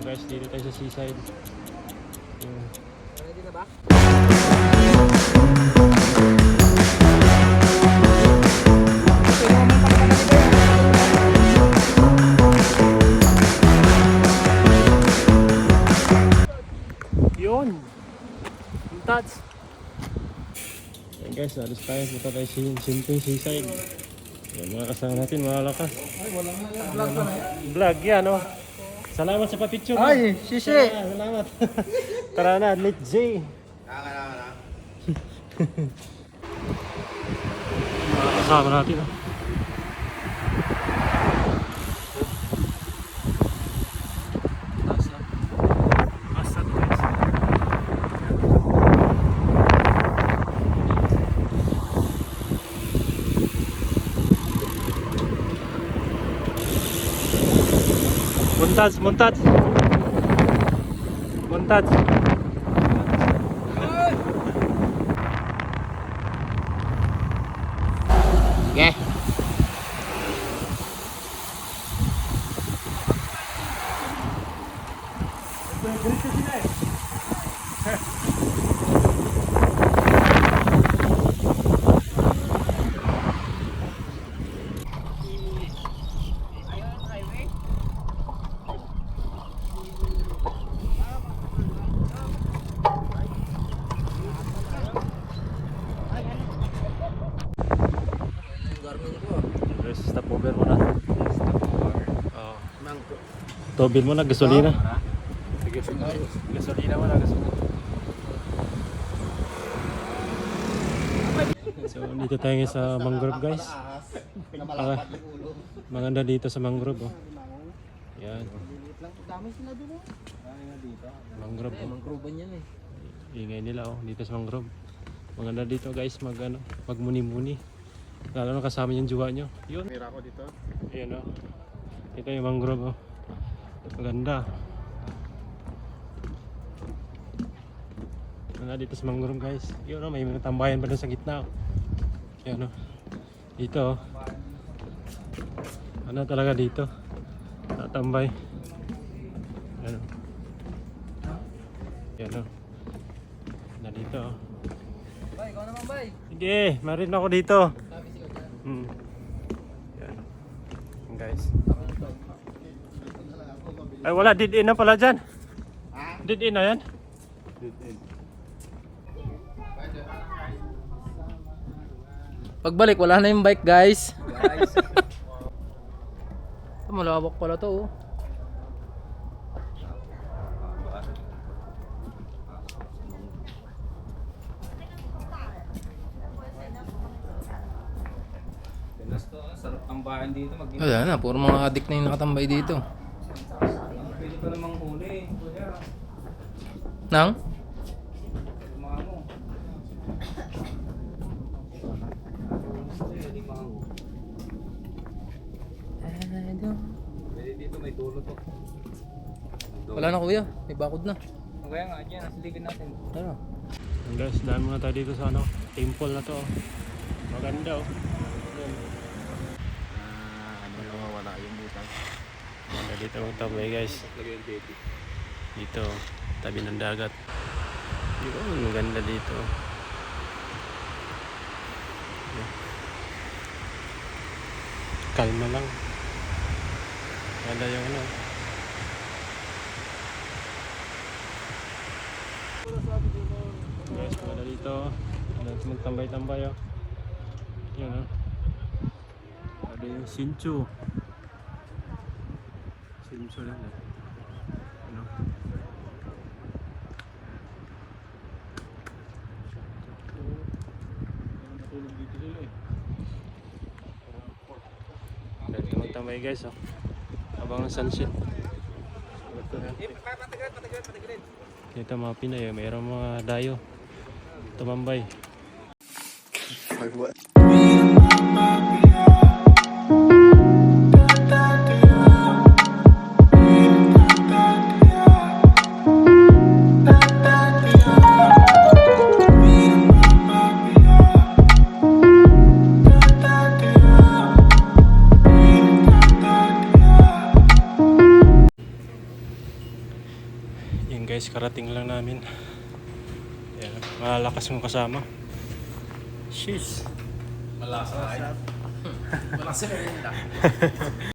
Guys, dito tayo sa seaside. Ready na ba? Yun! Yung touch! Yan guys, alis tayo. Punta tayo sa simpleng seaside. Yan, mga kasama natin, mga lakas. Ay, walang vlog pa na. Vlog yan, oh. Salamat sa papicture. Ay, sisi! Salamat. Tara na, meet Jay. Mga kasama natin, oh. Basta to, guys. Montage. Yeah. Guys, stop over muna. Oh. Tobil mo na, gasolina. Gasolina mo na, gasolina. So, dito tayo ngayon sa mangrove, guys. Maganda dito sa mangrove, oh. Yan. Dami sila dun eh. Mangrove, oh. Manggroban yan eh. Ingay nila, oh, dito sa mangrove. Maganda dito, guys, magmuni-muni. Lalo na kasama yung jowa nyo. Yun. Mira ko dito. Ayan, oh. Ito yung mangrove, oh. Maganda. Maganda dito sa mangrove, guys. Yun, oh, may mga tambayan pa doon sa gitna, oh. Ayan, oh. Dito, oh. Ano talaga dito? Tatambay. Ayan, oh. Ayan, oh. Na dito, oh. Bay, ikaw naman bay. Sige, marin ako dito. Sabi sigaw dyan. Yan. Yan, guys. Ay, wala. Dead end na pala dyan. Dead end na yan. Pagbalik, wala na yung bike guys. Malawak pala to oh. Sarap ang bahan dito. Wala na, puro mga adik na yung nakatambay dito. Pwede pa namang huli. Kuya, Nang? mango. Pwede dito may dulo to. Wala na kuya, may bakod na. Kaya nga dyan, nasilipin natin. Tara. Yan, guys, daan muna tayo dito sa ano, temple na to. Maganda, oh. Yan. Ano lang wala yung butang. Maganda dito ang tambay, guys. Lagay yung baby. Dito, tabi ng dagat. Yun, maganda dito. Yan. Kalma lang. Maganda yung ano. Guys, maganda dito. Maganda magtambay-tambay, oh. Yan, oh. Ada yung Sinchu. Sinchu lang, eh. Ano? Natulog dito sila, eh. Dito magtambay, guys, oh. Abang ng sunset. Patagilid. Dito mga Pinoy, mayroong mga dayo. Tumambay. Yun guys, karating lang namin. Ayan, malalakas mong kasama. Sheesh. Malasa. Malasa rin lang.